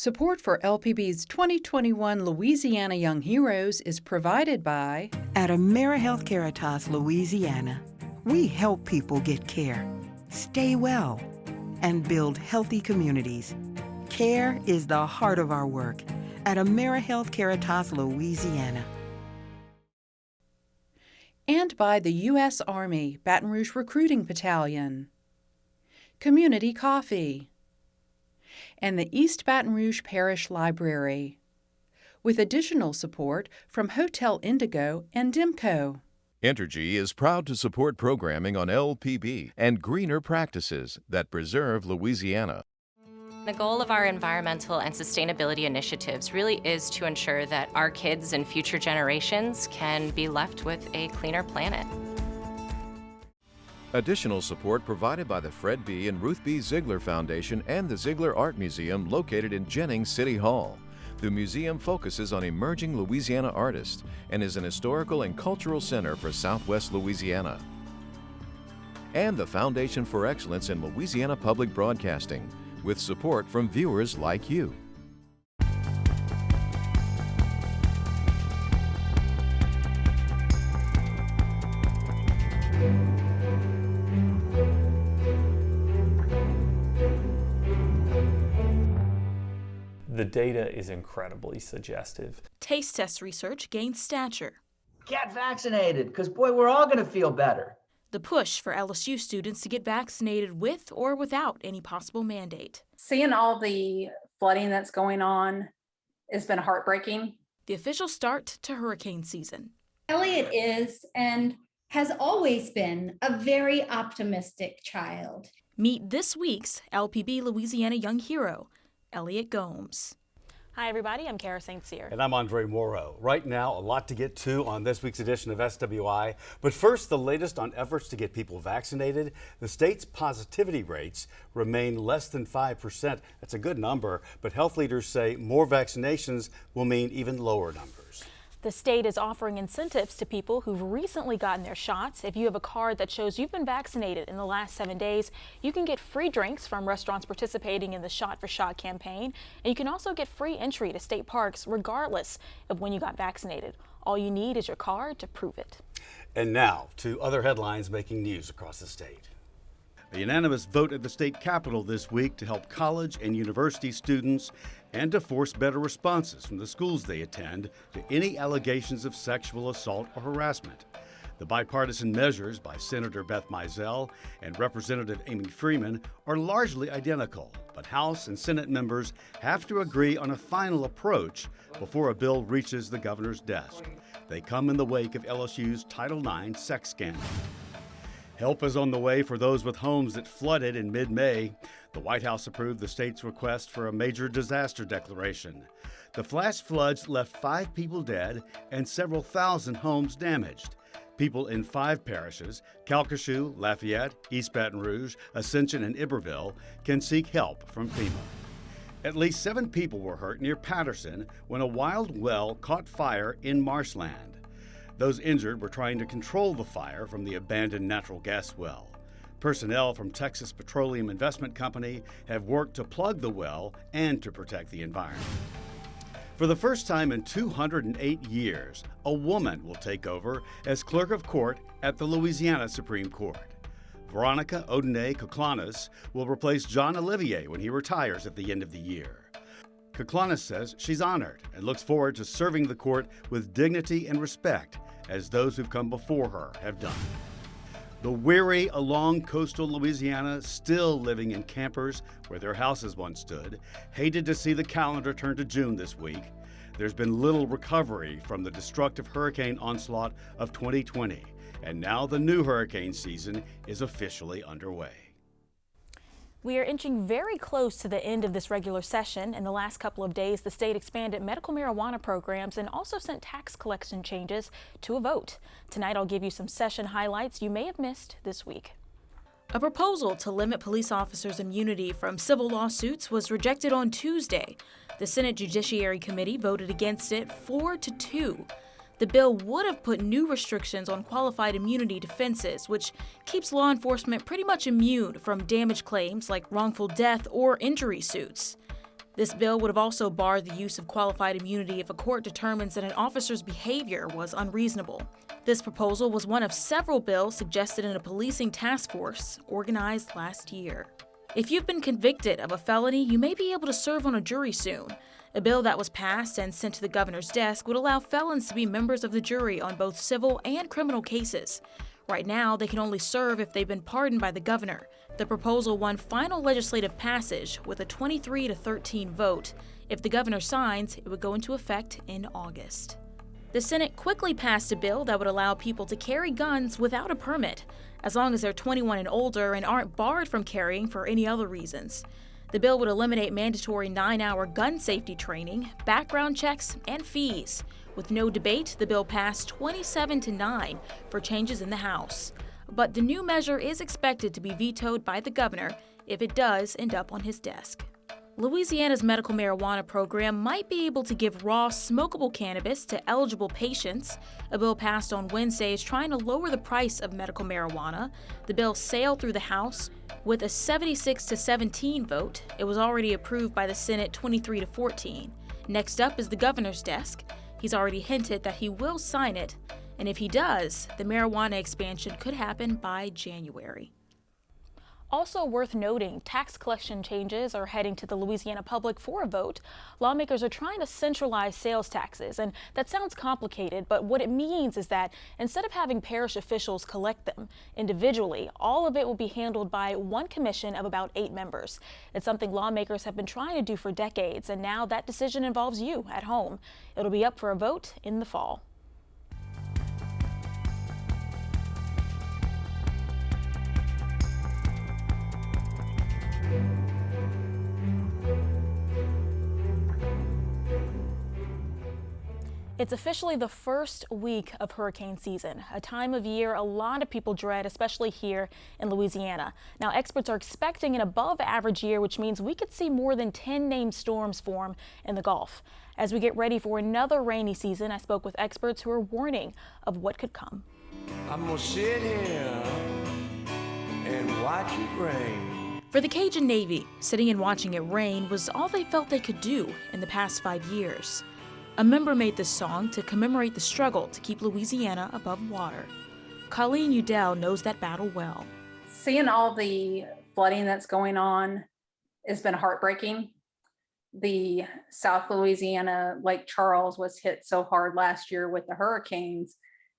Support for LPB's 2021 Louisiana Young Heroes is provided by At AmeriHealthcare Louisiana, we help people get care, stay well, and build healthy communities. Care is the heart of our work at AmeriHealthcare Louisiana. and by the U.S. Army Baton Rouge Recruiting Battalion, Community Coffee, and the East Baton Rouge Parish Library, with additional support from Hotel Indigo and Dimco. Entergy is proud to support programming on LPB and greener practices that preserve Louisiana. The goal of our environmental and sustainability initiatives really is to ensure that our kids and future generations can be left with a cleaner planet. Additional support provided by the Fred B. and Ruth B. Ziegler Foundation and the Ziegler Art Museum located in Jennings City Hall. The museum focuses on emerging Louisiana artists and is an historical and cultural center for Southwest Louisiana. And the Foundation for Excellence in Louisiana Public Broadcasting, with support from viewers like you. The data is incredibly suggestive. Taste test research gains stature. Get vaccinated, because boy, we're all going to feel better. The push for LSU students to get vaccinated with or without any possible mandate. Seeing all the flooding that's going on has been heartbreaking. The official start to hurricane season. Elliot is and has always been a very optimistic child. Meet this week's LPB Louisiana Young Hero, Elliot Gomes. Hi everybody, I'm Kara St. Cyr. And I'm Andre Morrow. Right now, a lot to get to on this week's edition of SWI. But first, the latest on efforts to get people vaccinated. The state's positivity rates remain less than 5%. That's a good number, but health leaders say more vaccinations will mean even lower numbers. The state is offering incentives to people who've recently gotten their shots. If you have a card that shows you've been vaccinated in the last 7 days, you can get free drinks from restaurants participating in the Shot for Shot campaign. And you can also get free entry to state parks regardless of when you got vaccinated. All you need is your card to prove it. And now to other headlines making news across the state. A unanimous vote at the state capitol this week to help college and university students and to force better responses from the schools they attend to any allegations of sexual assault or harassment. The bipartisan measures by Senator Beth Mizell and Representative Amy Freeman are largely identical, but House and Senate members have to agree on a final approach before a bill reaches the governor's desk. They come in the wake of LSU's Title IX sex scandal. Help is on the way for those with homes that flooded in mid-May. The White House approved the state's request for a major disaster declaration. The flash floods left 5 people dead and several thousand homes damaged. People in 5 parishes, Calcasieu, Lafayette, East Baton Rouge, Ascension, and Iberville, can seek help from FEMA. At least 7 people were hurt near Patterson when a wild well caught fire in marshland. Those injured were trying to control the fire from the abandoned natural gas well. Personnel from Texas Petroleum Investment Company have worked to plug the well and to protect the environment. For the first time in 208 years, a woman will take over as clerk of court at the Louisiana Supreme Court. Veronica Odene Koklanis will replace John Olivier when he retires at the end of the year. Koklanis says she's honored and looks forward to serving the court with dignity and respect, as those who've come before her have done. The weary along coastal Louisiana, still living in campers where their houses once stood, hated to see the calendar turn to June this week. There's been little recovery from the destructive hurricane onslaught of 2020, and now the new hurricane season is officially underway. We are inching very close to the end of this regular session. In the last couple of days, the state expanded medical marijuana programs and also sent tax collection changes to a vote. Tonight, I'll give you some session highlights you may have missed this week. A proposal to limit police officers' immunity from civil lawsuits was rejected on Tuesday. The Senate Judiciary Committee voted against it 4-2. The bill would have put new restrictions on qualified immunity defenses, which keeps law enforcement pretty much immune from damage claims like wrongful death or injury suits. This bill would have also barred the use of qualified immunity if a court determines that an officer's behavior was unreasonable. This proposal was one of several bills suggested in a policing task force organized last year. If you've been convicted of a felony, you may be able to serve on a jury soon. A bill that was passed and sent to the governor's desk would allow felons to be members of the jury on both civil and criminal cases. Right now, they can only serve if they've been pardoned by the governor. The proposal won final legislative passage with a 23-13 vote. If the governor signs, it would go into effect in August. The Senate quickly passed a bill that would allow people to carry guns without a permit, as long as they're 21 and older and aren't barred from carrying for any other reasons. The bill would eliminate mandatory 9-hour gun safety training, background checks, and fees. With no debate, the bill passed 27-9 for changes in the House. But the new measure is expected to be vetoed by the governor if it does end up on his desk. Louisiana's medical marijuana program might be able to give raw, smokable cannabis to eligible patients. A bill passed on Wednesday is trying to lower the price of medical marijuana. The bill sailed through the House with a 76-17 vote. It was already approved by the Senate 23-14. Next up is the governor's desk. He's already hinted that he will sign it, and if he does, the marijuana expansion could happen by January. Also worth noting, tax collection changes are heading to the Louisiana public for a vote. Lawmakers are trying to centralize sales taxes, and that sounds complicated, but what it means is that instead of having parish officials collect them individually, all of it will be handled by one commission of about 8 members. It's something lawmakers have been trying to do for decades, and now that decision involves you at home. It'll be up for a vote in the fall. It's officially the first week of hurricane season, a time of year a lot of people dread, especially here in Louisiana. Now, experts are expecting an above average year, which means we could see more than 10 named storms form in the Gulf. As we get ready for another rainy season, I spoke with experts who are warning of what could come. I'm gonna sit here and watch it rain. For the Cajun Navy, sitting and watching it rain was all they felt they could do in the past 5 years. A member made this song to commemorate the struggle to keep Louisiana above water. Colleen Udell knows that battle well. Seeing all the flooding that's going on has been heartbreaking. The South Louisiana, Lake Charles was hit so hard last year with the hurricanes.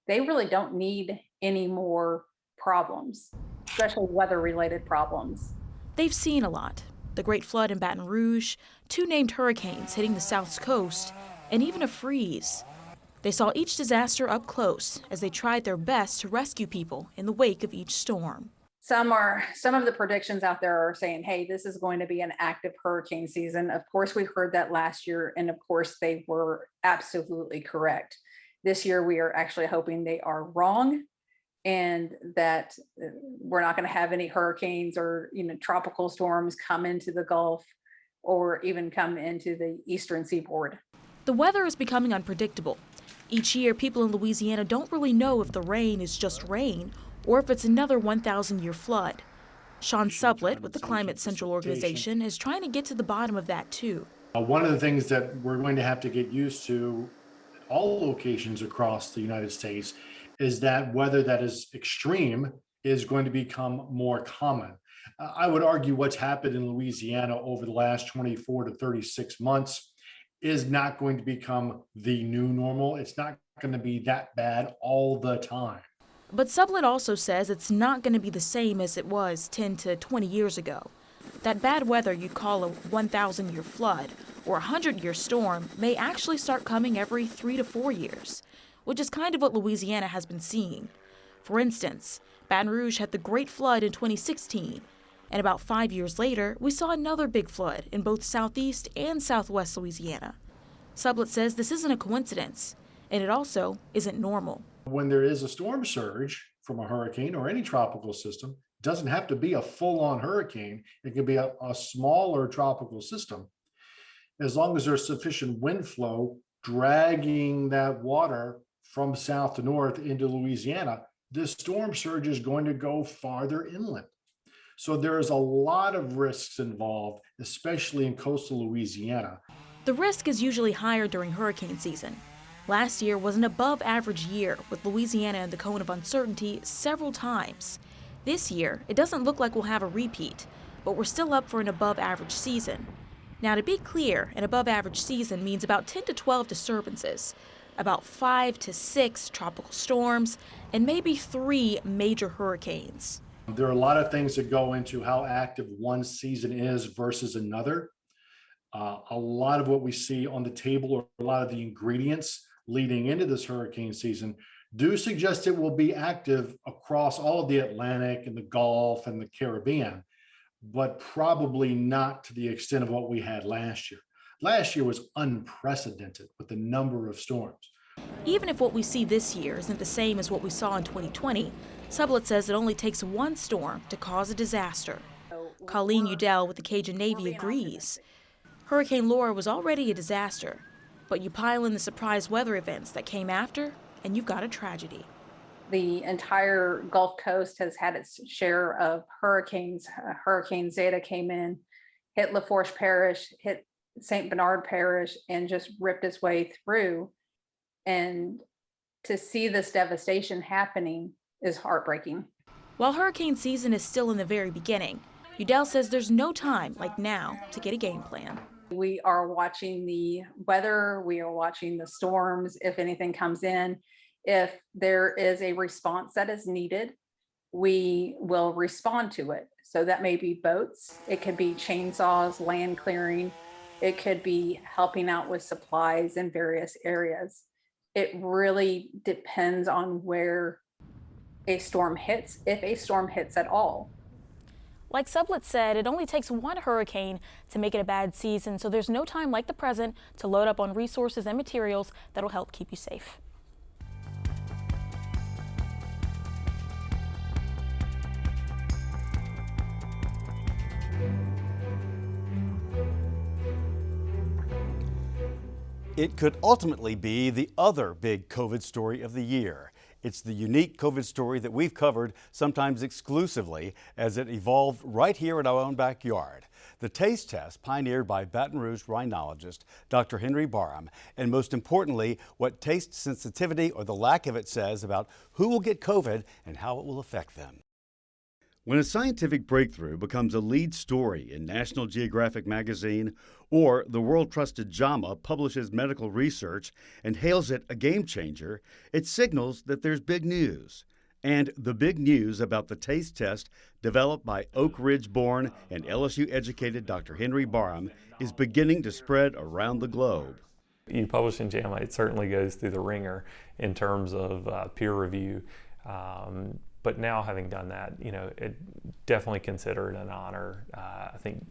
They really don't need any more problems, especially weather-related problems. They've seen a lot. The Great Flood in Baton Rouge, 2 named hurricanes hitting the South's coast, and even a freeze. They saw each disaster up close as they tried their best to rescue people in the wake of each storm. Some of the predictions out there are saying, hey, this is going to be an active hurricane season. Of course, we heard that last year, and of course, they were absolutely correct. This year, we are actually hoping they are wrong and that we're not going to have any hurricanes or tropical storms come into the Gulf or even come into the eastern seaboard. The weather is becoming unpredictable. Each year, people in Louisiana don't really know if the rain is just rain or if it's another 1,000-year flood. Sean Sublett with the Climate Central Organization is trying to get to the bottom of that too. One of the things that we're going to have to get used to at all locations across the United States is that weather that is extreme is going to become more common. I would argue what's happened in Louisiana over the last 24 to 36 months is not going to become the new normal. It's not going to be that bad all the time. But Sublett also says it's not going to be the same as it was 10 to 20 years ago. That bad weather you'd call a 1,000-year flood or a 100-year storm may actually start coming every 3 to 4 years, which is kind of what Louisiana has been seeing. For instance, Baton Rouge had the Great Flood in 2016, and about 5 years later, we saw another big flood in both southeast and southwest Louisiana. Sublett says this isn't a coincidence, and it also isn't normal. When there is a storm surge from a hurricane or any tropical system, it doesn't have to be a full-on hurricane. It can be a smaller tropical system. As long as there's sufficient wind flow dragging that water from south to north into Louisiana, this storm surge is going to go farther inland. So there is a lot of risks involved, especially in coastal Louisiana. The risk is usually higher during hurricane season. Last year was an above average year, with Louisiana in the cone of uncertainty several times. This year, it doesn't look like we'll have a repeat, but we're still up for an above average season. Now, to be clear, an above average season means about 10 to 12 disturbances, about 5 to 6 tropical storms, and maybe 3 major hurricanes. There are a lot of things that go into how active one season is versus another. A lot of what we see on the table, or a lot of the ingredients leading into this hurricane season, do suggest it will be active across all of the Atlantic and the Gulf and the Caribbean, but probably not to the extent of what we had last year. Last year was unprecedented with the number of storms. Even if what we see this year isn't the same as what we saw in 2020, Sublette says it only takes one storm to cause a disaster. Colleen Udell with the Cajun Navy agrees. Hurricane Laura was already a disaster, but you pile in the surprise weather events that came after, and you've got a tragedy. The entire Gulf Coast has had its share of hurricanes. Hurricane Zeta came in, hit Lafourche Parish, hit St. Bernard Parish, and just ripped its way through. And to see this devastation happening is heartbreaking. While hurricane season is still in the very beginning, Udell says there's no time like now to get a game plan. We are watching the weather, we are watching the storms, if anything comes in. If there is a response that is needed, we will respond to it. So that may be boats, it could be chainsaws, land clearing, it could be helping out with supplies in various areas. It really depends on where a storm hits, if a storm hits at all. Like Sublette said, it only takes one hurricane to make it a bad season, so there's no time like the present to load up on resources and materials that'll help keep you safe. It could ultimately be the other big COVID story of the year. It's the unique COVID story that we've covered, sometimes exclusively, as it evolved right here in our own backyard. The taste test pioneered by Baton Rouge rhinologist Dr. Henry Barham, and most importantly, what taste sensitivity or the lack of it says about who will get COVID and how it will affect them. When a scientific breakthrough becomes a lead story in National Geographic magazine, or the world-trusted JAMA publishes medical research and hails it a game changer, it signals that there's big news. And the big news about the taste test developed by Oak Ridge-born and LSU-educated Dr. Henry Barham is beginning to spread around the globe. You publish in JAMA, it certainly goes through the ringer in terms of peer review. But now, having done that, it definitely considered an honor. I think,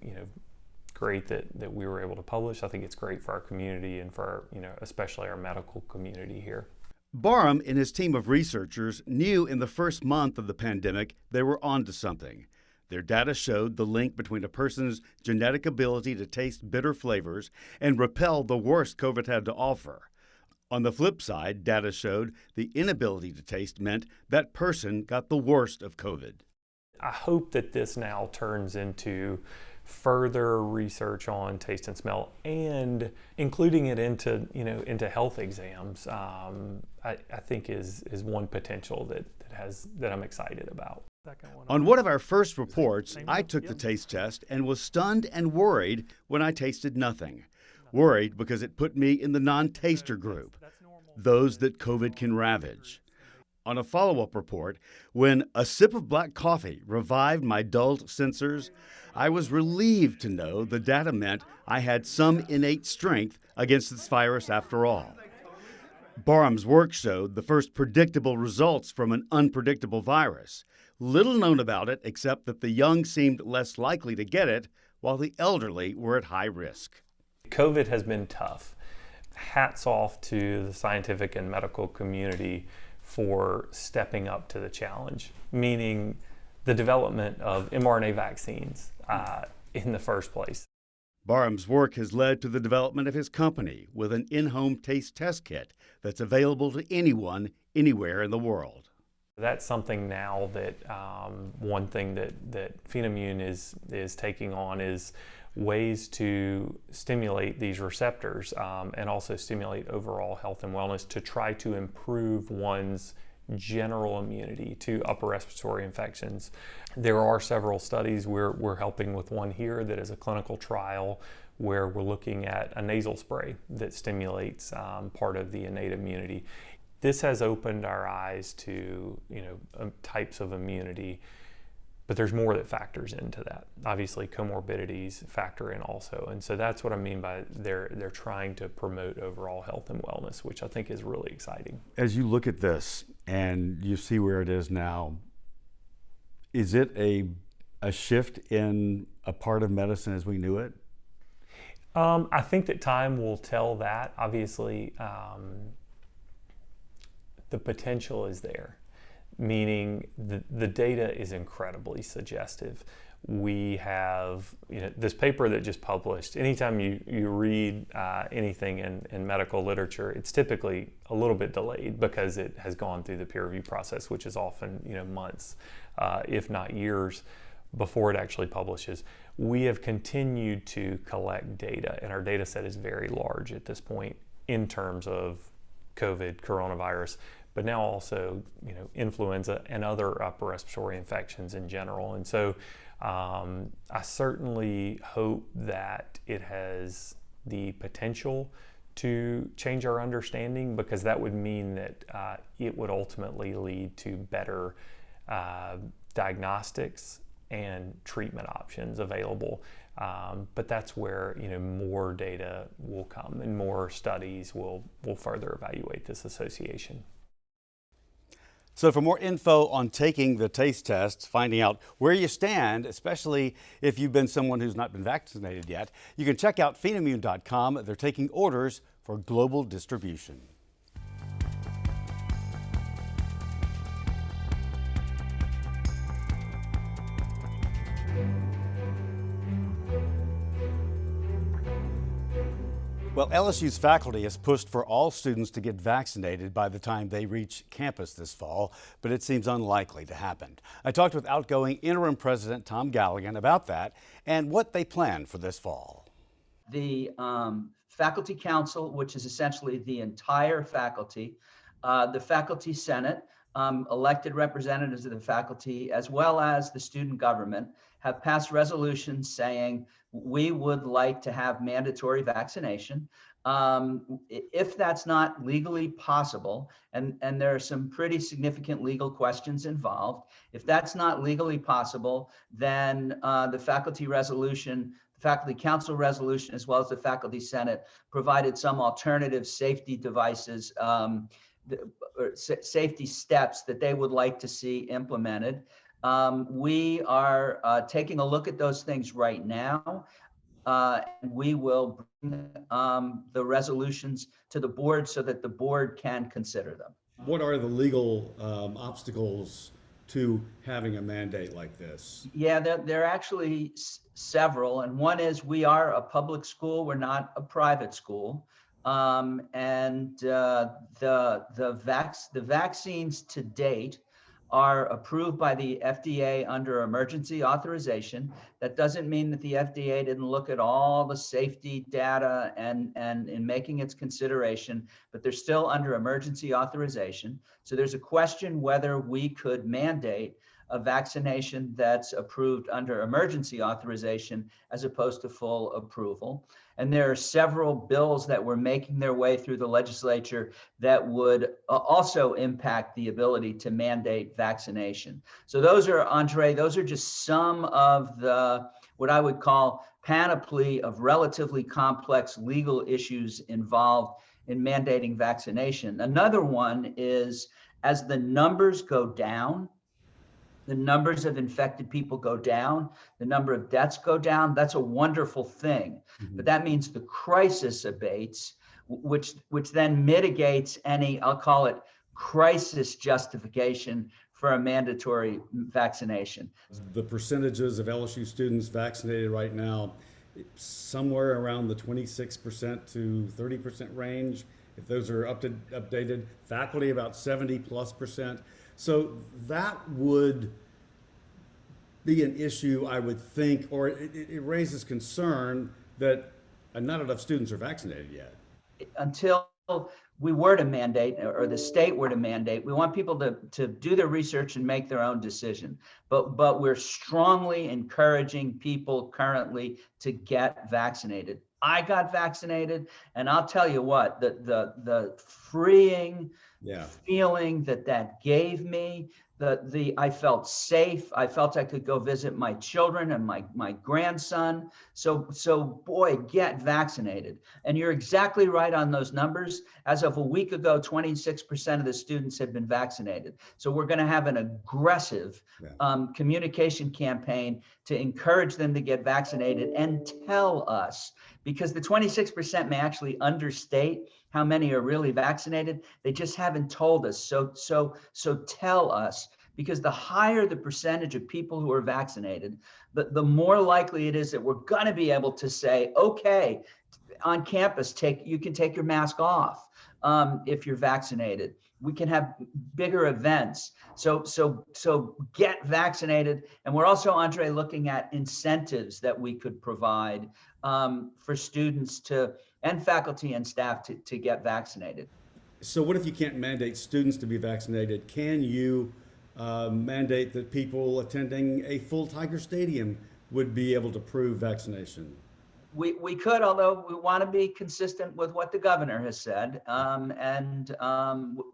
great that we were able to publish. I think it's great for our community and for, especially our medical community here. Barham and his team of researchers knew in the first month of the pandemic they were onto something. Their data showed the link between a person's genetic ability to taste bitter flavors and repel the worst COVID had to offer. On the flip side, data showed the inability to taste meant that person got the worst of COVID. I hope that this now turns into further research on taste and smell, and including it into health exams. I think is one potential that I'm excited about. On one of our first reports, I took the taste test and was stunned and worried when I tasted nothing. Worried because it put me in the non-taster group, those that COVID can ravage. On a follow-up report, when a sip of black coffee revived my dulled sensors, I was relieved to know the data meant I had some innate strength against this virus after all. Barham's work showed the first predictable results from an unpredictable virus. Little known about it except that the young seemed less likely to get it, while the elderly were at high risk. COVID has been tough. Hats off to the scientific and medical community for stepping up to the challenge, meaning the development of mRNA vaccines in the first place. Barham's work has led to the development of his company with an in-home taste test kit that's available to anyone, anywhere in the world. That's something now that one thing that Phenomune is taking on is ways to stimulate these receptors and also stimulate overall health and wellness to try to improve one's general immunity to upper respiratory infections. There are several studies. We're helping with one here that is a clinical trial where we're looking at a nasal spray that stimulates part of the innate immunity. This has opened our eyes to types of immunity, but there's more that factors into that. Obviously, comorbidities factor in also, and so that's what I mean by they're trying to promote overall health and wellness, which I think is really exciting. As you look at this and you see where it is now, is it a shift in a part of medicine as we knew it? I think that time will tell that. Obviously, the potential is there, meaning the data is incredibly suggestive. We have this paper that just published. Anytime you read anything in medical literature, it's typically a little bit delayed because it has gone through the peer review process, which is often months, if not years, before it actually publishes. We have continued to collect data, and our data set is very large at this point in terms of COVID, coronavirus, but now also influenza and other upper respiratory infections in general. And so I certainly hope that it has the potential to change our understanding, because that would mean that it would ultimately lead to better diagnostics and treatment options available. But that's where more data will come and more studies will further evaluate this association. So for more info on taking the taste tests, finding out where you stand, especially if you've been someone who's not been vaccinated yet, you can check out phenomune.com. They're taking orders for global distribution. Well, LSU's faculty has pushed for all students to get vaccinated by the time they reach campus this fall, but it seems unlikely to happen. I talked with outgoing interim president Tom Galligan about that and what they plan for this fall. The faculty council, which is essentially the entire faculty, the faculty senate, elected representatives of the faculty, as well as the student government, have passed resolutions saying we would like to have mandatory vaccination. If that's not legally possible, and there are some pretty significant legal questions involved, if that's not legally possible, then the faculty resolution, the faculty council resolution, as well as the faculty senate, provided some alternative safety devices, or safety steps that they would like to see implemented. We are taking a look at those things right now. And we will bring the resolutions to the board so that the board can consider them. What are the legal obstacles to having a mandate like this? Yeah, there are actually several. And one is we are a public school. We're not a private school. And the vaccines to date are approved by the FDA under emergency authorization. That doesn't mean that the FDA didn't look at all the safety data and in making its consideration, but they're still under emergency authorization. So there's a question whether we could mandate a vaccination that's approved under emergency authorization as opposed to full approval. And there are several bills that were making their way through the legislature that would also impact the ability to mandate vaccination. So those are, Andre, those are just some of the, what I would call panoply of relatively complex legal issues involved in mandating vaccination. Another one is, as the numbers go down, the numbers of infected people go down, the number of deaths go down. That's a wonderful thing. Mm-hmm. But that means the crisis abates, which then mitigates any, I'll call it, crisis justification for a mandatory vaccination. The percentages of LSU students vaccinated right now, somewhere around the 26% to 30% range. if those are updated, faculty about 70+%. So that would be an issue, I would think, or it raises concern that not enough students are vaccinated yet. Until we were to mandate, or the state were to mandate, we want people to do their research and make their own decision. But we're strongly encouraging people currently to get vaccinated. I got vaccinated, and I'll tell you what, the freeing feeling that gave me, I felt safe. I felt I could go visit my children and my grandson. So boy, get vaccinated. And you're exactly right on those numbers. As of a week ago, 26% of the students had been vaccinated. So we're going to have an aggressive communication campaign to encourage them to get vaccinated and tell us, because the 26% may actually understate how many are really vaccinated. They just haven't told us. So tell us, because the higher the percentage of people who are vaccinated, the more likely it is that we're going to be able to say, okay, on campus, you can take your mask off if you're vaccinated. We can have bigger events. So get vaccinated. And we're also, Andre, looking at incentives that we could provide for students and faculty and staff to get vaccinated. So what if you can't mandate students to be vaccinated? Can you mandate that people attending a full Tiger Stadium would be able to prove vaccination? We could, although we want to be consistent with what the governor has said, and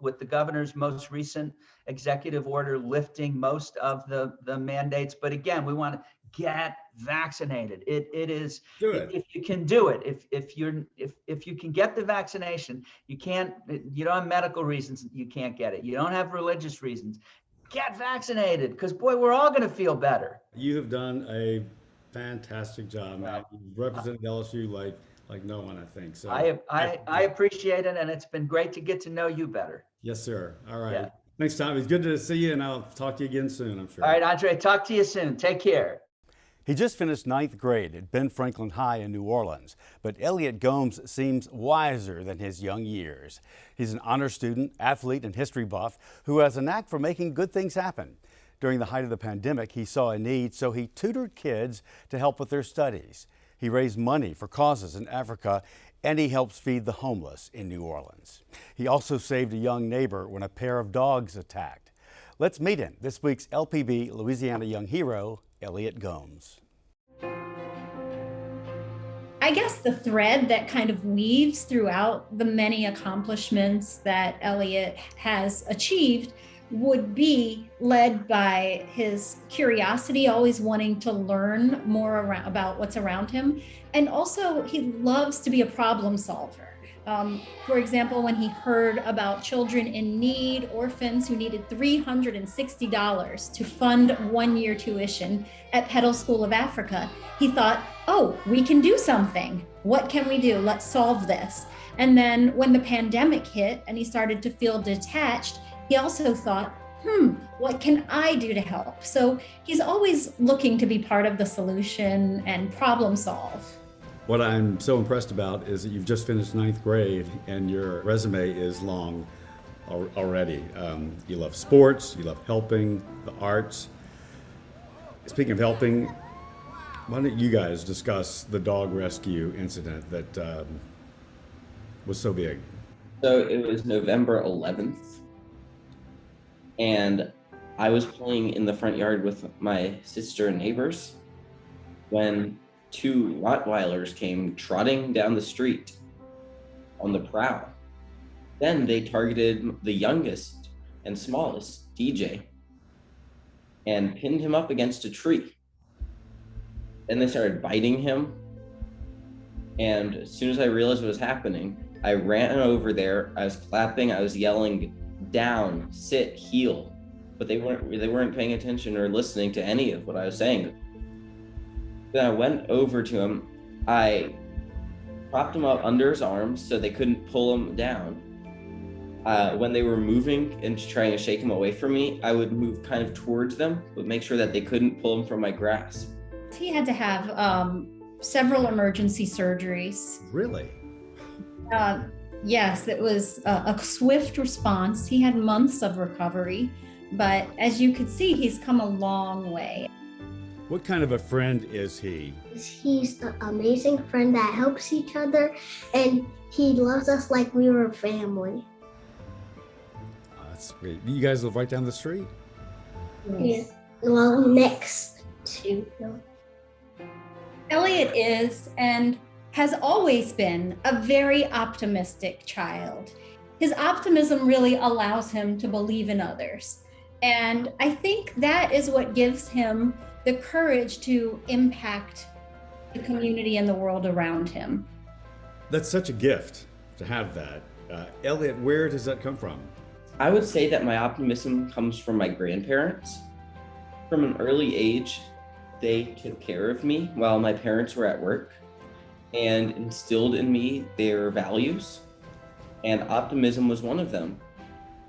with the governor's most recent executive order lifting most of the mandates. But again, we want to get vaccinated. It is, if you can do it, if you can get the vaccination, you don't have medical reasons, you can't get it. You don't have religious reasons, get vaccinated, because boy, we're all going to feel better. You have done a fantastic job, man. You represented LSU like no one, I think. So I appreciate it, and it's been great to get to know you better. Yes, sir. All right. Yeah. Thanks, Tom. It's good to see you, and I'll talk to you again soon, I'm sure. All right, Andre, talk to you soon. Take care. He just finished 9th grade at Ben Franklin High in New Orleans, but Elliot Gomes seems wiser than his young years. He's an honor student, athlete, and history buff who has a knack for making good things happen. During the height of the pandemic, he saw a need, so he tutored kids to help with their studies. He raised money for causes in Africa, and he helps feed the homeless in New Orleans. He also saved a young neighbor when a pair of dogs attacked. Let's meet him, this week's LPB Louisiana Young Hero, Elliot Gomes. I guess the thread that kind of weaves throughout the many accomplishments that Elliot has achieved would be led by his curiosity, always wanting to learn more about what's around him. And also, he loves to be a problem solver. For example, when he heard about children in need, orphans who needed $360 to fund 1-year tuition at Petal School of Africa, he thought, oh, we can do something. What can we do? Let's solve this. And then when the pandemic hit and he started to feel detached, he also thought, what can I do to help? So he's always looking to be part of the solution and problem solve. What I'm so impressed about is that you've just finished 9th grade and your resume is long already. You love sports, you love helping, the arts. Speaking of helping, why don't you guys discuss the dog rescue incident that was so big? So it was November 11th, and I was playing in the front yard with my sister and neighbors when 2 Rottweilers came trotting down the street on the prowl. Then they targeted the youngest and smallest, DJ, and pinned him up against a tree. Then they started biting him. And as soon as I realized what was happening, I ran over there. I was clapping, I was yelling, down, sit, heel. But they weren't paying attention or listening to any of what I was saying. Then I went over to him. I propped him up under his arms so they couldn't pull him down. When they were moving and trying to shake him away from me, I would move kind of towards them, but make sure that they couldn't pull him from my grasp. He had to have several emergency surgeries. Really? Yes, it was a swift response. He had months of recovery, but as you could see, he's come a long way. What kind of a friend is he? He's an amazing friend that helps each other, and he loves us like we were family. That's great. You guys live right down the street? Yes. Well, next to him. Elliot is and has always been a very optimistic child. His optimism really allows him to believe in others. And I think that is what gives him the courage to impact the community and the world around him. That's such a gift to have that. Elliot, where does that come from? I would say that my optimism comes from my grandparents. From an early age, they took care of me while my parents were at work and instilled in me their values, and optimism was one of them.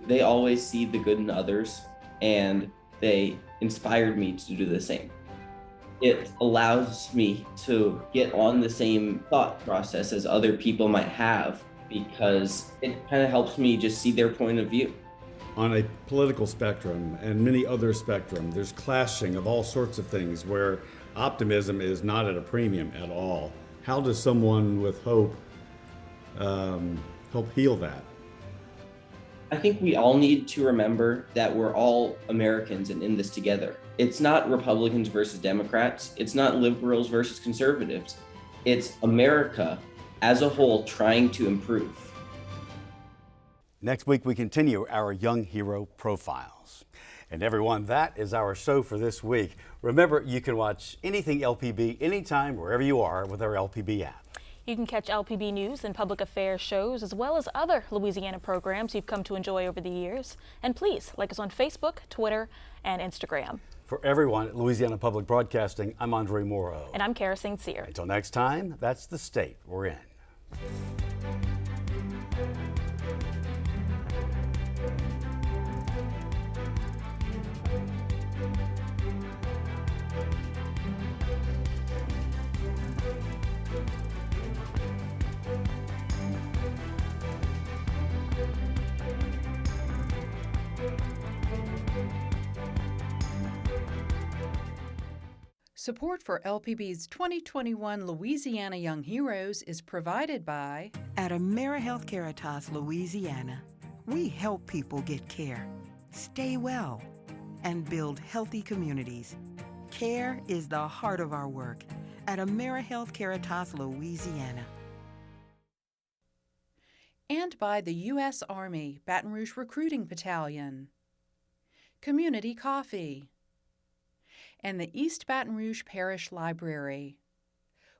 They always see the good in others, and they inspired me to do the same. It allows me to get on the same thought process as other people might have, because it kind of helps me just see their point of view. On a political spectrum and many other spectrum, there's clashing of all sorts of things where optimism is not at a premium at all. How does someone with hope help heal that? I think we all need to remember that we're all Americans and in this together. It's not Republicans versus Democrats. It's not liberals versus conservatives. It's America as a whole trying to improve. Next week, we continue our Young Hero Profiles. And everyone, that is our show for this week. Remember, you can watch anything LPB anytime, wherever you are, with our LPB app. You can catch LPB news and public affairs shows, as well as other Louisiana programs you've come to enjoy over the years. And please like us on Facebook, Twitter, and Instagram. For everyone at Louisiana Public Broadcasting, I'm Andre Morrow. And I'm Kara St. Cyr. Until next time, that's the state we're in. Support for LPB's 2021 Louisiana Young Heroes is provided by At AmeriHealthcaritas, Louisiana, we help people get care, stay well, and build healthy communities. Care is the heart of our work at AmeriHealthcaritas, Louisiana. and by the U.S. Army Baton Rouge Recruiting Battalion, Community Coffee, and the East Baton Rouge Parish Library,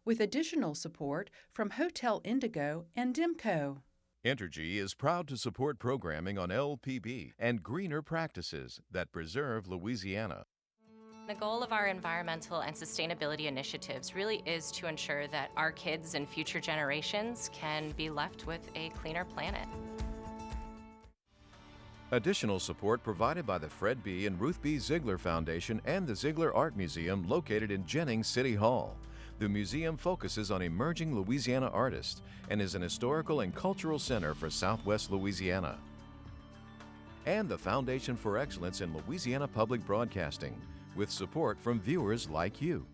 with additional support from Hotel Indigo and Dimco. Entergy is proud to support programming on LPB and greener practices that preserve Louisiana. The goal of our environmental and sustainability initiatives really is to ensure that our kids and future generations can be left with a cleaner planet. Additional support provided by the Fred B. and Ruth B. Ziegler Foundation and the Ziegler Art Museum located in Jennings City Hall. The museum focuses on emerging Louisiana artists and is an historical and cultural center for Southwest Louisiana. And the Foundation for Excellence in Louisiana Public Broadcasting, with support from viewers like you.